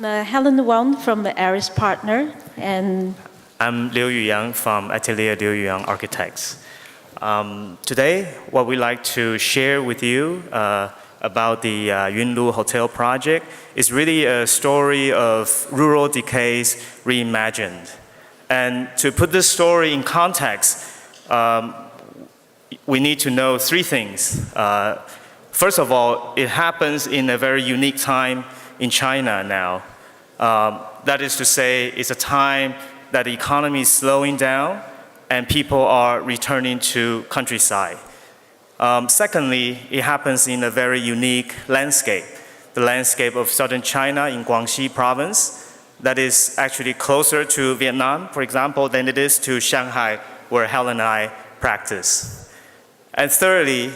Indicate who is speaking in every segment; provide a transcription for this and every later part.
Speaker 1: Helen Wang from the Aris Partner, and
Speaker 2: I'm Yuyang from Atelier Yuyang Architects. Today, what we'd like to share with you about the YunLu Hotel project is really a story of rural decays reimagined. And to put this story in context, we need to know three things. First of all, it happens in a very unique time in China now. That is to say, it's a time that the economy is slowing down and people are returning to countryside. Secondly, it happens in a very unique landscape, the landscape of southern China in Guangxi province, that is actually closer to Vietnam, for example, than it is to Shanghai, where Helen and I practice. And thirdly,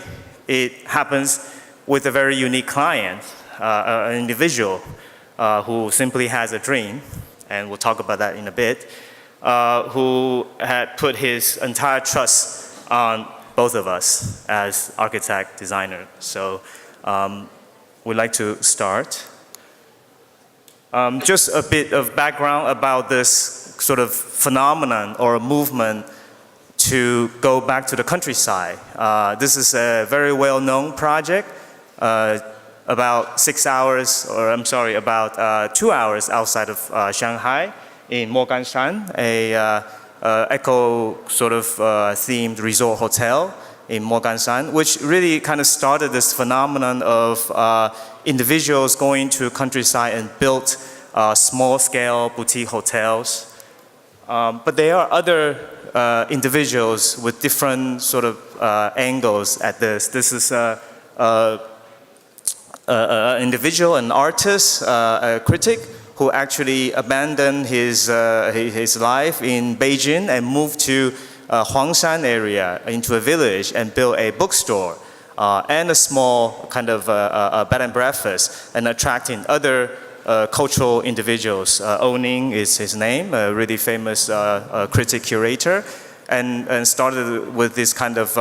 Speaker 2: it happens with a very unique client, an individual who simply has a dream, and we'll talk about that in a bit, who had put his entire trust on both of us as architect, designer. So we'd like to start. Just a bit of background about this sort of phenomenon or about to go back to the countryside. This is a very well-known project, about 6 hours, or I'm sorry, about 2 hours outside of Shanghai in Moganshan, a eco sort of themed resort hotel in Moganshan, which really kind of started this phenomenon of individuals going to countryside and built small-scale boutique hotels. But there are other individuals with different sort of angles at this. This is an individual, an artist, a critic who actually abandoned his life in Beijing and moved to Huangshan area into a village and built a bookstore and a small kind of a bed and breakfast and attracting other cultural individuals. Owning is his name, a really famous critic curator, and started with this kind of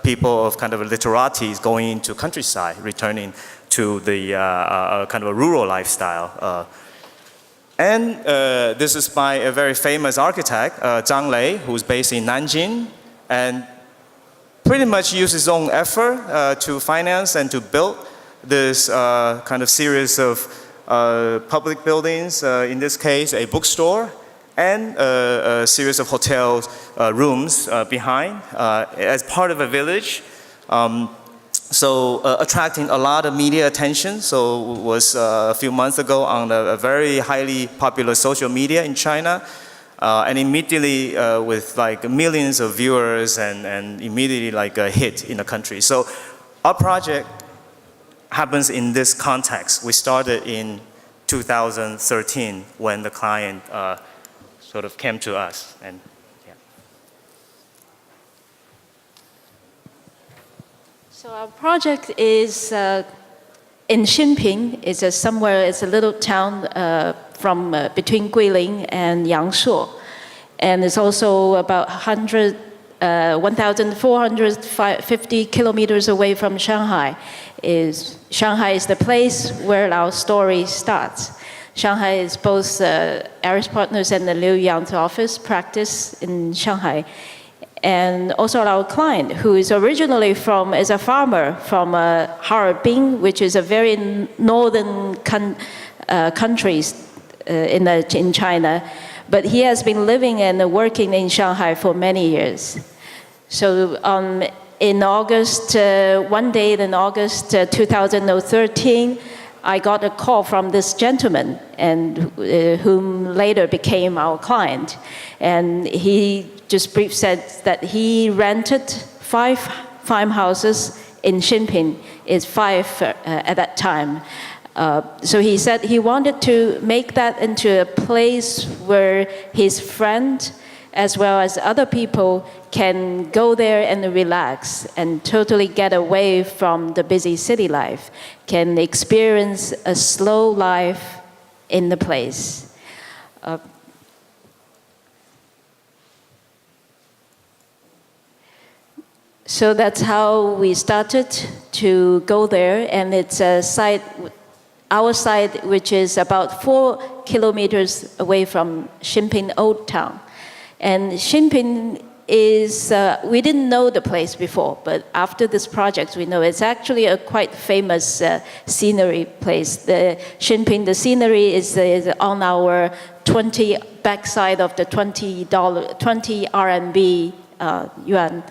Speaker 2: people of kind of literatis going into countryside, returning to the kind of a rural lifestyle. And this is by a very famous architect, Zhang Lei, who's based in Nanjing, and pretty much used his own effort to finance and to build this kind of series of public buildings, in this case a bookstore, and a series of hotel rooms behind as part of a village. So attracting a lot of media attention. So it was a few months ago on a very highly popular social media in China, and immediately with like millions of viewers and immediately like a hit in the country. So our project happens in this context. We started in 2013 when the client sort of came to us. And
Speaker 1: so our project is in Xinping. It's it's a little town from between Guilin and Yangshuo, and it's also about 1,450 kilometers away from Shanghai. Shanghai is the place where our story starts. Shanghai is both Aris Partners and the Yuyang's office practice in Shanghai. And also our client, who is originally is a farmer from Harbin, which is a very northern countries in China. But he has been living and working in Shanghai for many years. So in August, one day in August 2013, I got a call from this gentleman, and whom later became our client. And he just brief said that he rented five farmhouses in Xinping. It's five at that time. So he said he wanted to make that into a place where his friend, as well as other people, can go there and relax and totally get away from the busy city life, can experience a slow life in the place. So that's how we started to go there, and it's a site our side, which is about 4 kilometers away from Xinping Old Town. And Xinping is, we didn't know the place before, but after this project, we know it's actually a quite famous scenery place. The Xinping, the scenery is on our backside of the $20 RMB yuan.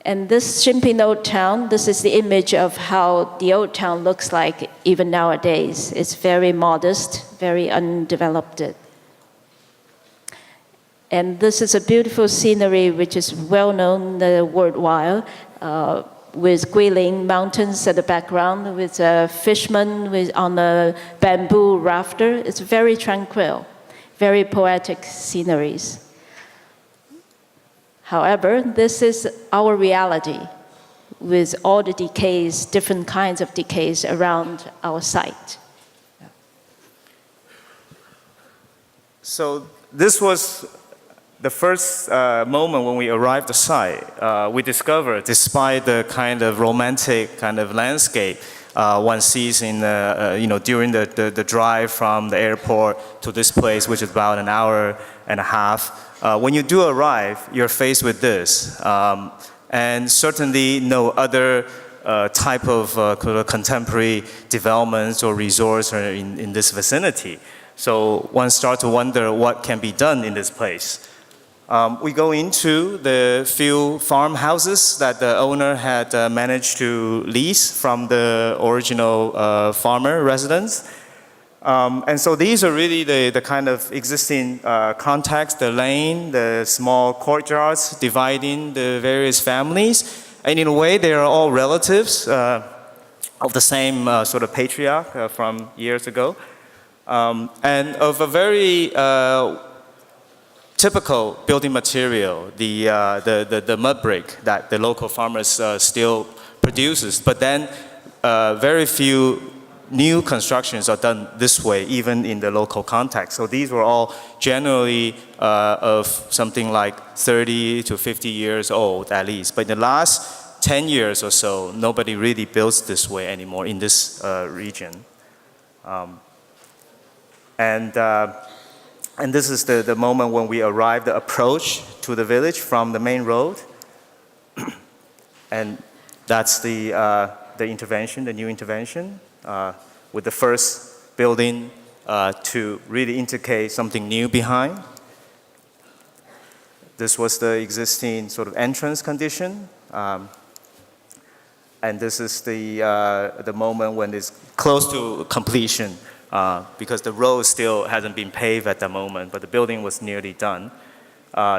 Speaker 1: And this Xinping Old Town, this is the image of how the old town looks like even nowadays. It's very modest, very undeveloped. And this is a beautiful scenery which is well known worldwide, with Guilin Mountains at the background, with fishermen on a bamboo rafter. It's very tranquil, very poetic sceneries. However, this is our reality with all the decays, different kinds of decays around our site.
Speaker 2: So this was the first moment when we arrived at the site. We discovered, despite the kind of romantic kind of landscape one sees in during the drive from the airport to this place, which is about an hour and a half, when you do arrive, you're faced with this. And certainly no other type of contemporary developments or resorts are in this vicinity. So one starts to wonder what can be done in this place. We go into the few farmhouses that the owner had managed to lease from the original farmer residents. And so these are really the kind of existing contacts, the lane, the small courtyards dividing the various families. And in a way, they are all relatives of the same sort of patriarch from years ago. And of a very typical building material, the mud brick that the local farmers still produces. But then very few new constructions are done this way, even in the local context. So these were all generally of something like 30 to 50 years old at least. But in the last 10 years or so, nobody really builds this way anymore in this region. And this is the moment when we arrived, the approach to the village from the main road. And that's the intervention, the new intervention, with the first building to really indicate something new behind. This was the existing sort of entrance condition. And this is the moment when it's close to completion. Because the road still hasn't been paved at the moment, but the building was nearly done.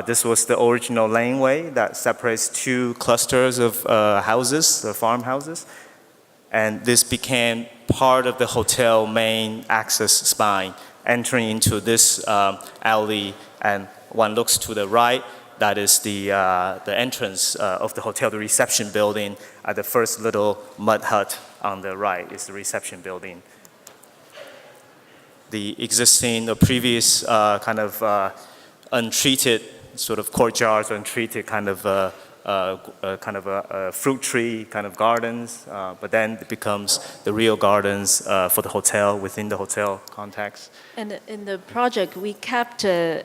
Speaker 2: This was the original laneway that separates two clusters of houses, the farmhouses. And this became part of the hotel main access spine, entering into this alley. And one looks to the right, that is the entrance of the hotel, the reception building. At the first little mud hut on the right is the reception building. The existing or previous kind of untreated sort of courtyards, untreated kind of fruit tree kind of gardens, but then it becomes the real gardens for the hotel within the hotel context.
Speaker 1: And in the project, we kept a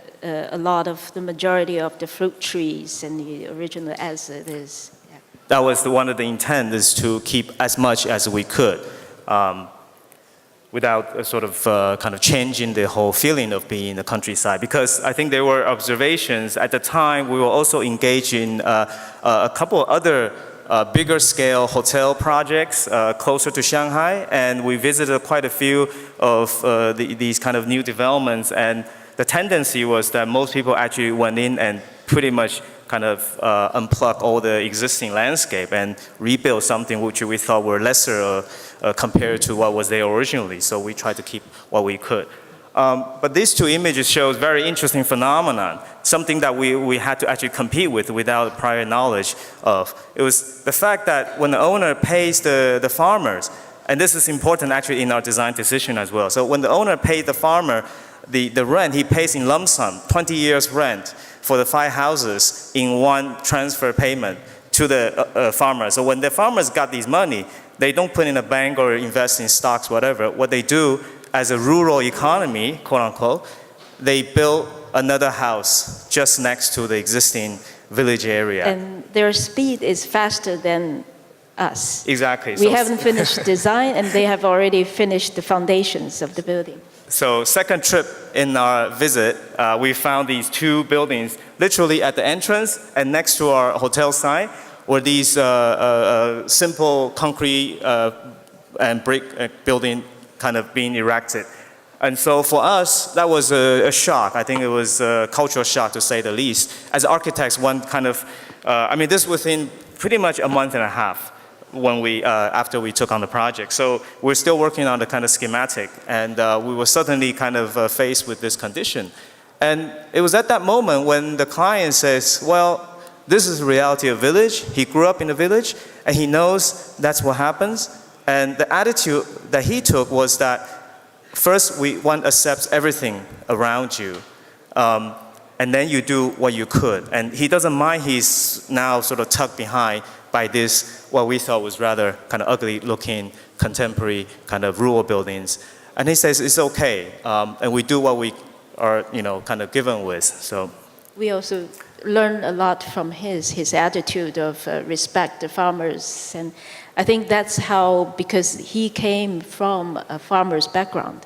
Speaker 1: lot of the majority of the fruit trees and the original as it is. Yeah.
Speaker 2: That was one of the intent, is to keep as much as we could. Without a sort of kind of changing the whole feeling of being in the countryside. Because I think there were observations at the time. We were also engaged in a couple of other bigger scale hotel projects closer to Shanghai, and we visited quite a few of these kind of new developments. And the tendency was that most people actually went in and pretty much kind of unplug all the existing landscape and rebuild something which we thought were lesser compared to what was there originally. So we tried to keep what we could. But these two images show a very interesting phenomenon, something that we had to actually compete with without prior knowledge of. It was the fact that when the owner pays the farmers, and this is important actually in our design decision as well. So when the owner pays the farmer the rent, he pays in lump sum, 20 years rent for the 5 houses in one transfer payment to the farmer. So when the farmers got this money, They don't put in a bank or invest in stocks, whatever. What they do as a rural economy, quote unquote, they build another house just next to the existing village area.
Speaker 1: And their speed is faster than us.
Speaker 2: Exactly.
Speaker 1: We haven't finished design, and they have already finished the foundations of the building.
Speaker 2: So second trip in our visit, we found these two buildings literally at the entrance and next to our hotel sign were these simple concrete and brick building kind of being erected. And so for us, that was a shock. I think it was a cultural shock, to say the least. As architects, one kind of, this within pretty much a month and a half when after we took on the project. So we're still working on the kind of schematic, and we were suddenly kind of faced with this condition. And it was at that moment when the client says, well, this is the reality of village. He grew up in a village, and he knows that's what happens. And the attitude that he took was that first, one accepts everything around you, and then you do what you could. And he doesn't mind he's now sort of tucked behind by this, what we thought was rather kind of ugly-looking, contemporary kind of rural buildings. And he says it's okay, and we do what we are, kind of given with. So
Speaker 1: we also learn a lot from his attitude of respect the farmers, and I think that's how, because he came from a farmer's background,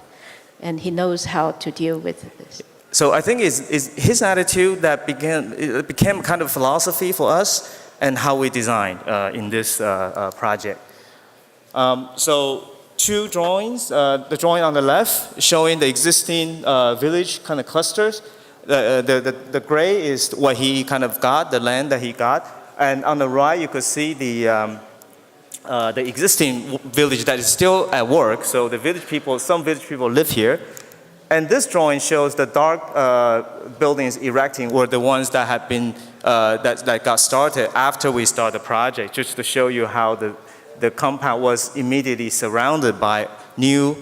Speaker 1: and he knows how to deal with this.
Speaker 2: So I think it's his attitude that became kind of philosophy for us and how we designed in this project. So two drawings, the drawing on the left showing the existing village kind of clusters. The gray is what he kind of got, the land that he got. And on the right, you could see the existing village that is still at work. So the village people, some village people live here. And this drawing shows the dark buildings erecting were the ones that had been, that got started after we started the project, just to show you how the compound was immediately surrounded by new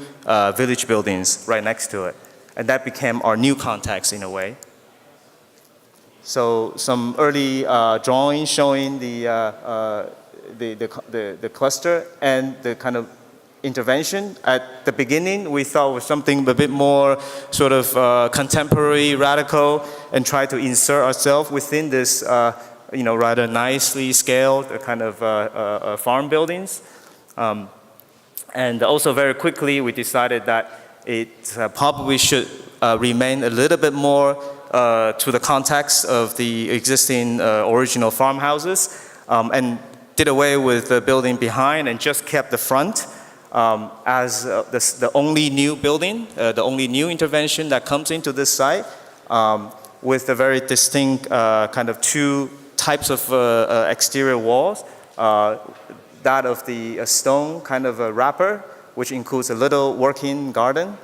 Speaker 2: village buildings right next to it. And that became our new context in a way. So some early drawings showing the cluster and the kind of intervention. At the beginning, we thought was something a bit more sort of contemporary, radical, and try to insert ourselves within this, rather nicely scaled kind of farm buildings. And also very quickly, we decided that it probably should remain a little bit more to the context of the existing original farmhouses, and did away with the building behind and just kept the front as the only new building, the only new intervention that comes into this site, with a very distinct kind of two types of exterior walls. That of the stone kind of a wrapper, which includes a little working garden,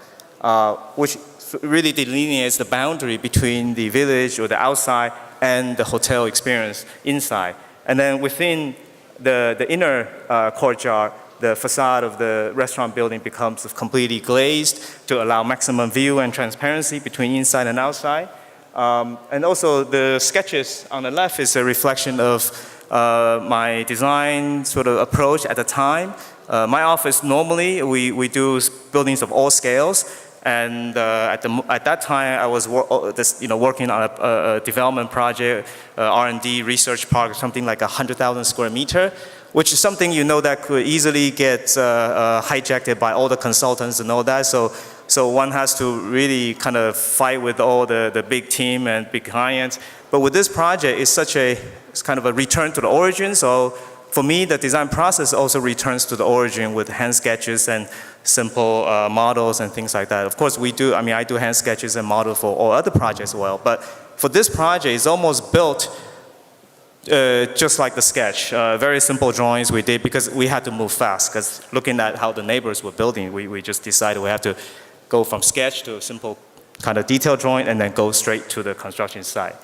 Speaker 2: which really delineates the boundary between the village or the outside and the hotel experience inside. And then within the inner courtyard, the facade of the restaurant building becomes completely glazed to allow maximum view and transparency between inside and outside. And also the sketches on the left is a reflection of my design sort of approach at the time. My office, normally, we do buildings of all scales. And at that time, I was working on a development project, R&D research park, something like 100,000 square meter, which is something that could easily get hijacked by all the consultants and all that. So one has to really kind of fight with all the big team and big clients. But with this project, it's kind of a return to the origin. So for me, the design process also returns to the origin with hand sketches and simple models and things like that. Of course, I do hand sketches and models for all other projects as well. But for this project, it's almost built just like the sketch. Very simple drawings we did because we had to move fast. Because looking at how the neighbors were building, we just decided we have to go from sketch to a simple kind of detailed drawing and then go straight to the construction site.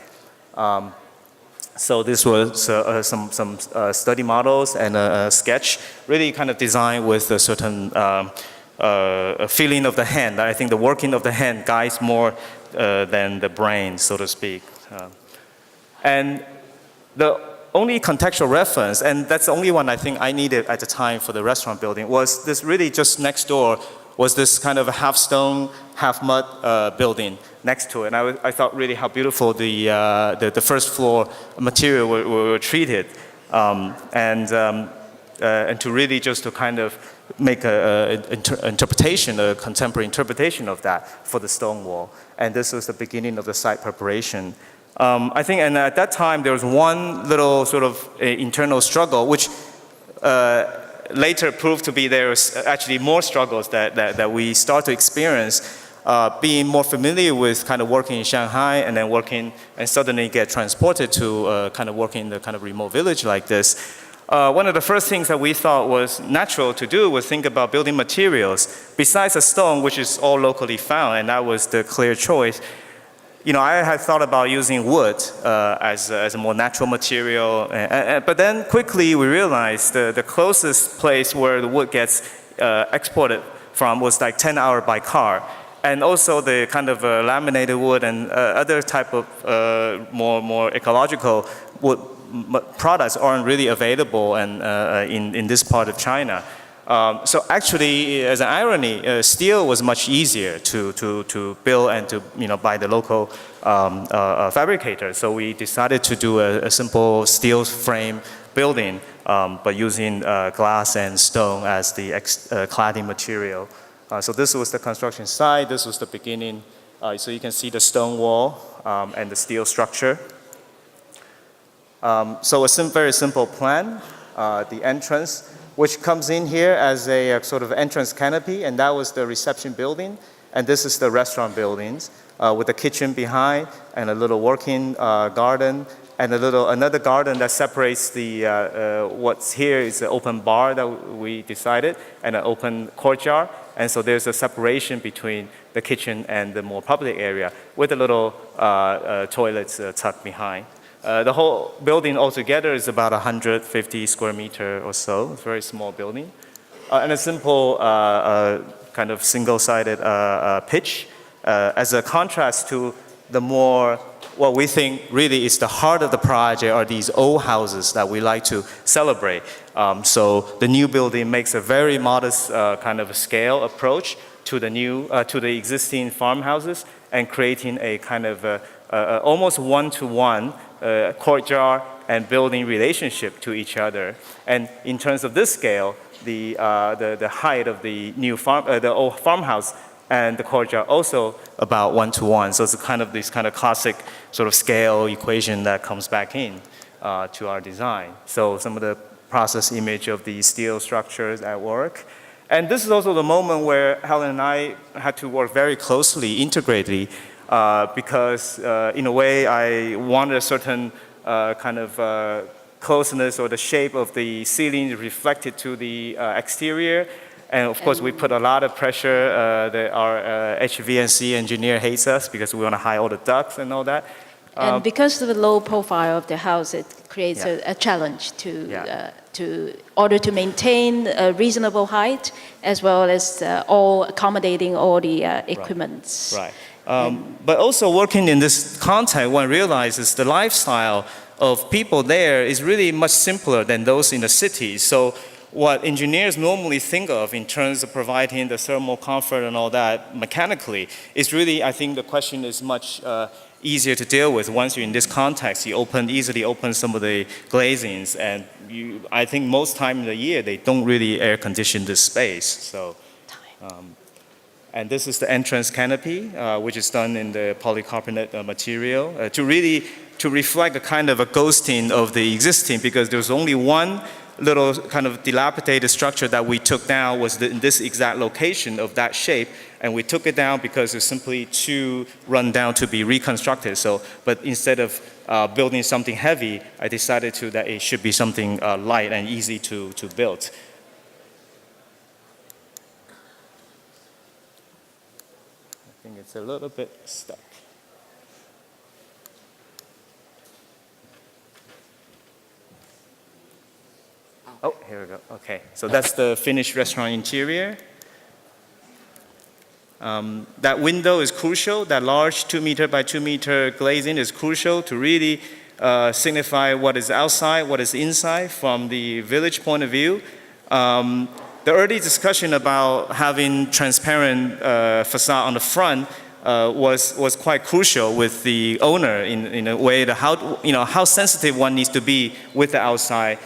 Speaker 2: So this was some study models and a sketch, really kind of designed with a certain feeling of the hand. I think the working of the hand guides more than the brain, so to speak. And the only contextual reference, and that's the only one I think I needed at the time for the restaurant building, was this really just next door was this kind of half stone, half mud building next to it. And I thought really how beautiful the first floor material were treated. And to really just to kind of make a contemporary interpretation of that for the stone wall. And this was the beginning of the site preparation. I think, and at that time, there was one little sort of internal struggle, which later proved to be there was actually more struggles that we start to experience, being more familiar with kind of working in Shanghai and then working and suddenly get transported to kind of working in the kind of remote village like this. One of the first things that we thought was natural to do was think about building materials. Besides the stone, which is all locally found, and that was the clear choice, you know, I had thought about using wood as a more natural material, but then quickly we realized the closest place where the wood gets exported from was like 10 hours by car. And also the kind of laminated wood and other type of more ecological wood products aren't really available in this part of China. So actually, as an irony, steel was much easier to build and to buy the local fabricator. So we decided to do a simple steel frame building, but using glass and stone as the cladding material. So this was the construction site. This was the beginning. So you can see the stone wall and the steel structure. So a very simple plan. The entrance, which comes in here as a sort of entrance canopy, and that was the reception building. And this is the restaurant buildings with the kitchen behind and a little working garden and another garden that separates what's here is the open bar that we decided and an open courtyard. And so there's a separation between the kitchen and the more public area with a little toilets tucked behind. The whole building altogether is about 150 square meter or so. It's a very small building. And a simple kind of single-sided pitch as a contrast to the more, what we think really is the heart of the project are these old houses that we like to celebrate. So the new building makes a very modest kind of a scale approach to the existing farmhouses and creating a kind of almost one-to-one courtyard and building relationship to each other. And in terms of this scale, the height of the old farmhouse and the courtyard also about one-to-one. So it's this kind of classic sort of scale equation that comes back in to our design. So some of the process image of the steel structures at work. And this is also the moment where Helen and I had to work very closely, integratedly, because in a way I wanted a certain kind of closeness or the shape of the ceiling reflected to the exterior. And of course, we put a lot of pressure. Our HVAC engineer hates us because we want to hide all the ducts and all that.
Speaker 1: And because of the low profile of the house, it creates a challenge to order to maintain a reasonable height as well as accommodating all the equipments.
Speaker 2: Right. But also working in this context, one realizes the lifestyle of people there is really much simpler than those in the city. So what engineers normally think of in terms of providing the thermal comfort and all that mechanically is really, I think the question is much easier to deal with. Once you're in this context, you easily open some of the glazings, and I think most time in the year they don't really air condition this space. So, and this is the entrance canopy, which is done in the polycarbonate material to reflect a kind of a ghosting of the existing, because there's only one little kind of dilapidated structure that we took down was in this exact location of that shape, and we took it down because it's simply too run down to be reconstructed. So, but instead of building something heavy, I decided that it should be something light and easy to build. I think it's a little bit stuck. Oh, here we go. Okay, so that's the finished restaurant interior. That window is crucial. That large 2 meter by 2 meter glazing is crucial to really signify what is outside, what is inside from the village point of view. The early discussion about having transparent facade on the front was quite crucial with the owner in a way that how sensitive one needs to be with the outside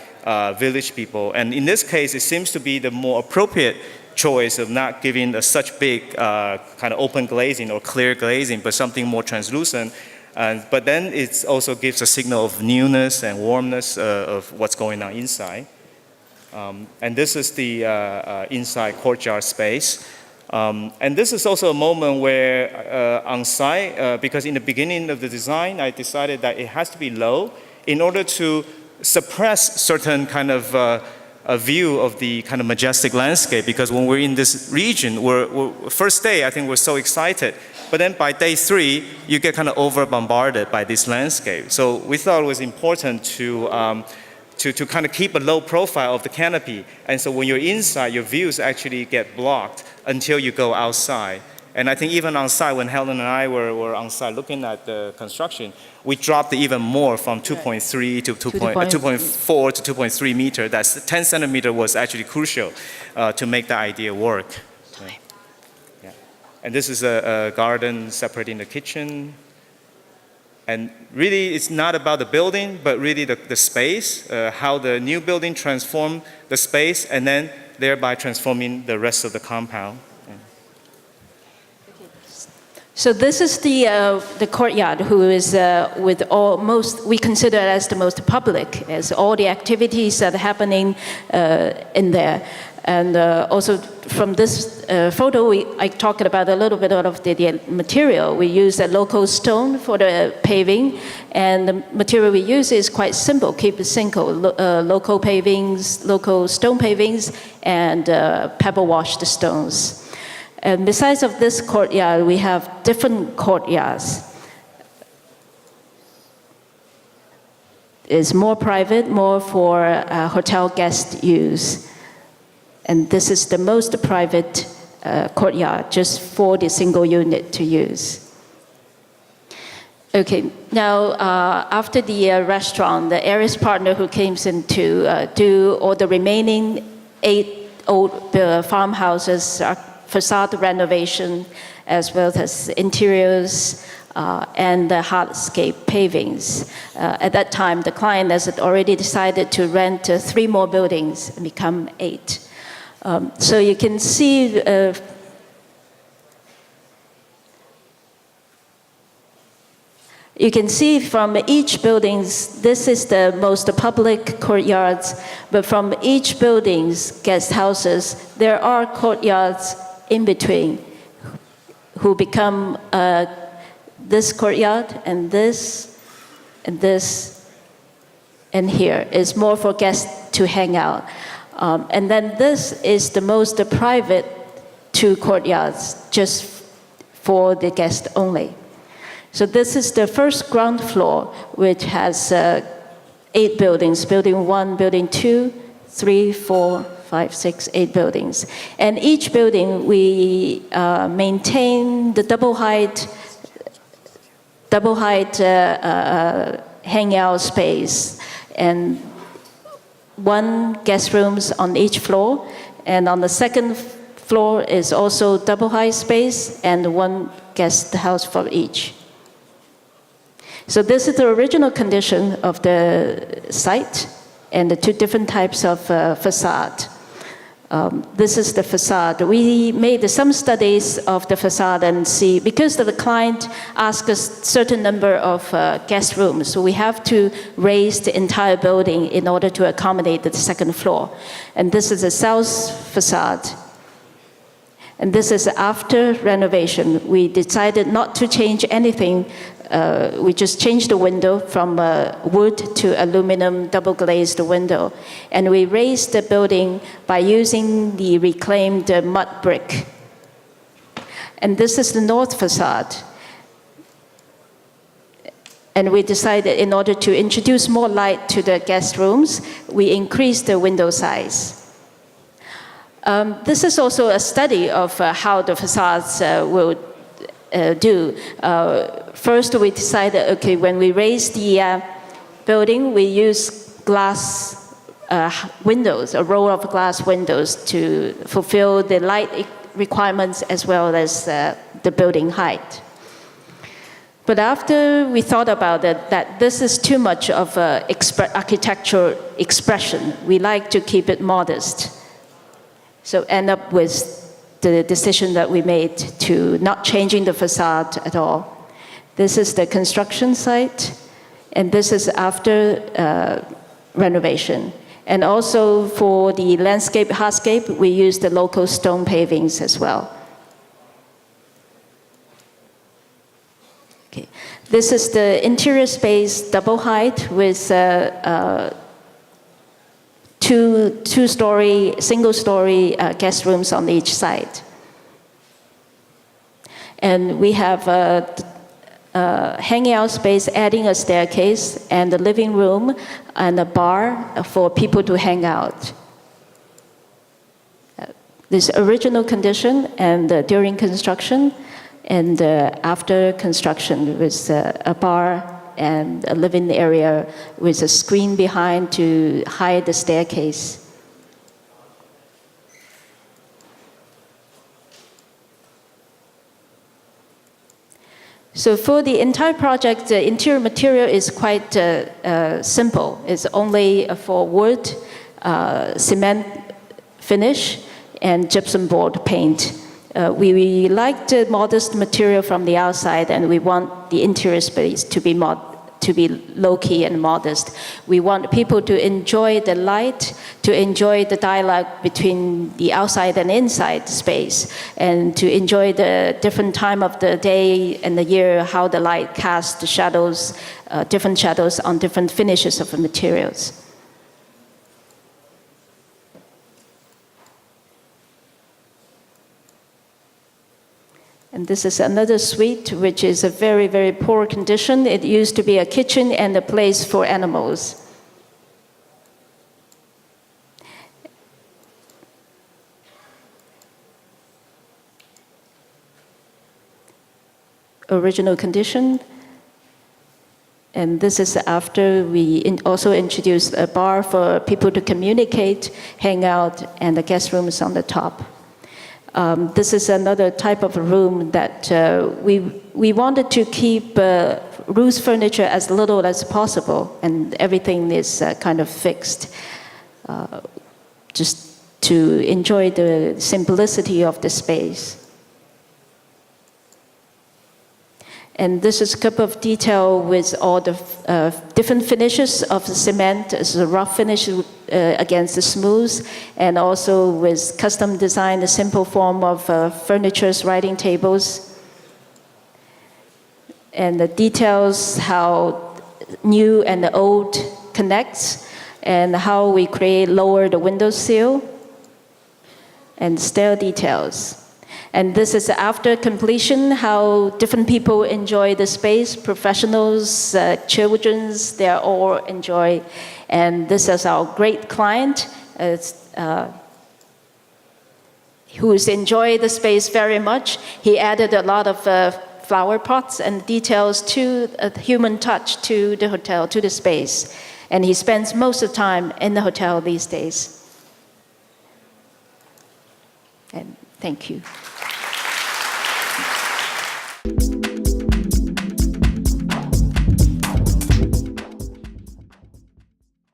Speaker 2: village people. And in this case, it seems to be the more appropriate choice of not giving such big kind of open glazing or clear glazing, but something more translucent. But then it also gives a signal of newness and warmness of what's going on inside. And this is the inside courtyard space. And this is also a moment where on site, because in the beginning of the design, I decided that it has to be low in order to suppress certain kind of a view of the kind of majestic landscape. Because when we're in this region, first day, I think we're so excited. But then by day 3, you get kind of over bombarded by this landscape. So we thought it was important to kind of keep a low profile of the canopy. And so when you're inside, your views actually get blocked until you go outside. And I think even on site, when Helen and I were on site looking at the construction, we dropped it even more from 2.3 to 2.4 to 2.3 meter. That's 10 centimeter was actually crucial to make the idea work. Yeah. And this is a garden separating the kitchen. And really, it's not about the building, but really the space, how the new building transformed the space, and then thereby transforming the rest of the compound.
Speaker 1: So this is the courtyard, who is we consider as the most public, as all the activities that are happening in there. And also from this photo, I talked about a little bit of the material. We use a local stone for the paving, and the material we use is quite simple, keep it simple. Local pavings, local stone pavings, and pebble washed stones. And besides of this courtyard, we have different courtyards. It's more private, more for hotel guest use. And this is the most private courtyard, just for the single unit to use. Okay, now after the restaurant, the Aries partner who came in to do all the remaining 8 old farmhouses, facade renovation, as well as interiors and the hardscape pavings. At that time, the client has already decided to rent 3 more buildings and become 8. So you can see from each buildings, this is the most public courtyards, but from each building's guest houses, there are courtyards in between who become this courtyard and this and this and here is more for guests to hang out. And then this is the most private 2 courtyards, just for the guest only. So this is the first ground floor, which has 8 buildings, building 1, building 2, 3, 4, 5, 6, 8 buildings. And each building, we maintain the double height hangout space, and 1 guest rooms on each floor, and on the second floor is also double height space and 1 guest house for each. So this is the original condition of the site and the 2 different types of facade. This is the facade. We made some studies of the facade and see, because the client asked us a certain number of guest rooms, so we have to raise the entire building in order to accommodate the second floor. And this is the south facade. And this is after renovation. We decided not to change anything. We just changed the window from wood to aluminum double glazed window. And we raised the building by using the reclaimed mud brick. And this is the north facade. And we decided, in order to introduce more light to the guest rooms, we increased the window size. This is also a study of how the facades will do. First, we decided, okay, when we raise the building, we use glass windows, a row of glass windows to fulfill the light requirements as well as the building height. But after we thought about it, that this is too much of an architectural expression, we like to keep it modest. So end up with the decision that we made to not changing the facade at all. This is the construction site, and this is after renovation. And also for the landscape, hardscape, we use the local stone pavings as well. Okay. This is the interior space, double height with two-story, single-story guest rooms on each side. And we have a hangi out space, adding a staircase, and a living room, and a bar for people to hang out. This original condition, and during construction, and after construction, with a bar and a living area with a screen behind to hide the staircase. So for the entire project, the interior material is quite simple. It's only for wood, cement finish, and gypsum board paint. We like the modest material from the outside, and we want the interior space to be low-key and modest. We want people to enjoy the light, to enjoy the dialogue between the outside and inside space, and to enjoy the different time of the day and the year, how the light casts the shadows, different shadows on different finishes of the materials. And this is another suite, which is a very, very poor condition. It used to be a kitchen and a place for animals. Original condition. And this is after we also introduced a bar for people to communicate, hang out, and the guest rooms on the top. This is another type of room that we wanted to keep loose furniture as little as possible, and everything is kind of fixed, just to enjoy the simplicity of the space. And this is a couple of detail with all the different finishes of the cement. It's a rough finish against the smooth, and also with custom design, a simple form of furnitures, writing tables. And the details how new and the old connects, and how we lower the window sill, and stair details. And this is after completion, how different people enjoy the space, professionals, children's, they all enjoy. And this is our great client, who's enjoyed the space very much. He added a lot of flower pots and details to a human touch to the hotel, to the space. And he spends most of the time in the hotel these days. And thank you.